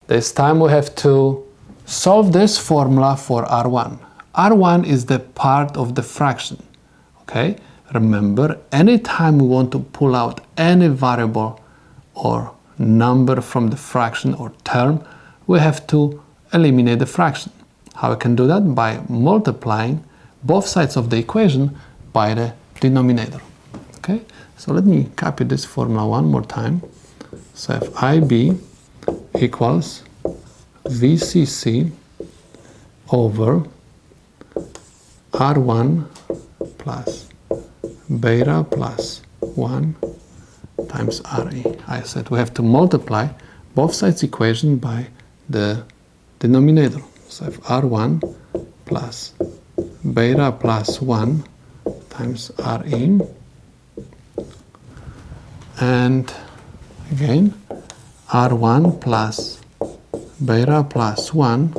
This time we have to solve this formula for R1. R1 is the part of the fraction, okay? Remember, anytime we want to pull out any variable or number from the fraction or term, we have to eliminate the fraction. How we can do that? By multiplying both sides of the equation by the denominator, okay? So let me copy this formula one more time. So if IB equals VCC over R1 plus beta plus 1 times RE. I said we have to multiply both sides equation by the denominator. So if R1 plus beta plus 1 times RE, and again R1 plus beta plus 1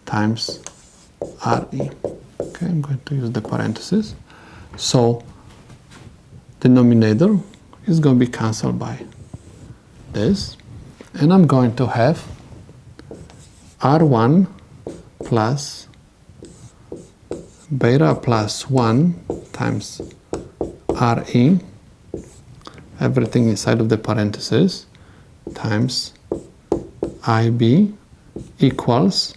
times RE. Okay, I'm going to use the parentheses. So denominator is going to be cancelled by this, and I'm going to have R1 plus beta plus 1 times RE, everything inside of the parentheses, times IB equals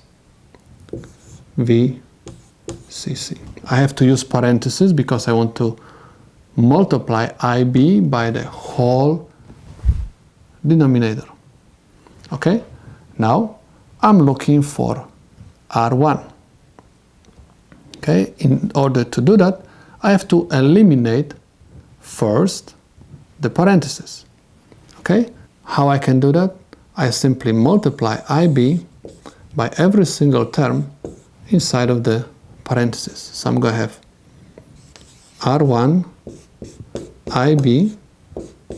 VCC. I have to use parentheses because I want to multiply IB by the whole denominator. Okay? Now, I'm looking for R1. Okay? In order to do that, I have to eliminate first the parentheses. Okay? How I can do that? I simply multiply IB by every single term inside of the parentheses. So I'm going to have R1 IB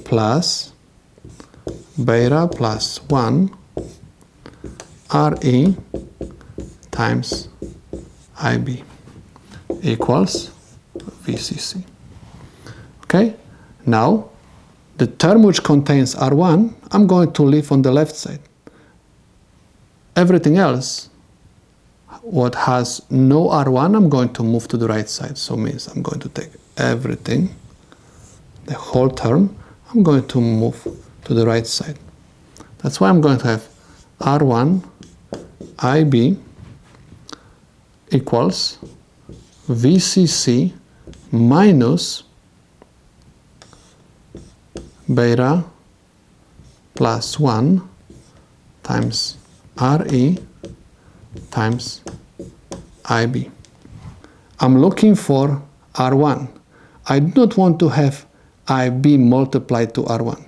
plus beta plus 1 RE times IB equals VCC. Okay? Now, the term which contains R1, I'm going to leave on the left side. Everything else, what has no R1, I'm going to move to the right side. So means I'm going to take everything, the whole term, I'm going to move to the right side. That's why I'm going to have R1 IB equals VCC minus beta plus 1 times RE times IB. I'm looking for R1. I do not want to have IB multiplied to R1.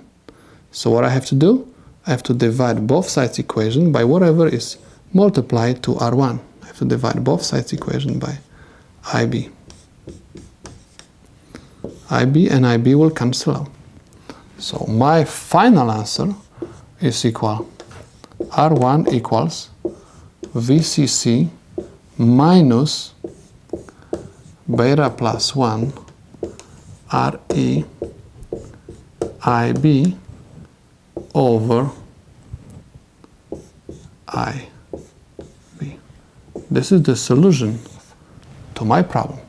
So what I have to do? I have to divide both sides equation by whatever is multiplied to R1. I have to divide both sides equation by IB. IB and IB will cancel out. So my final answer is equal R1 equals VCC minus beta plus 1 RE IB over IB. This is the solution to my problem.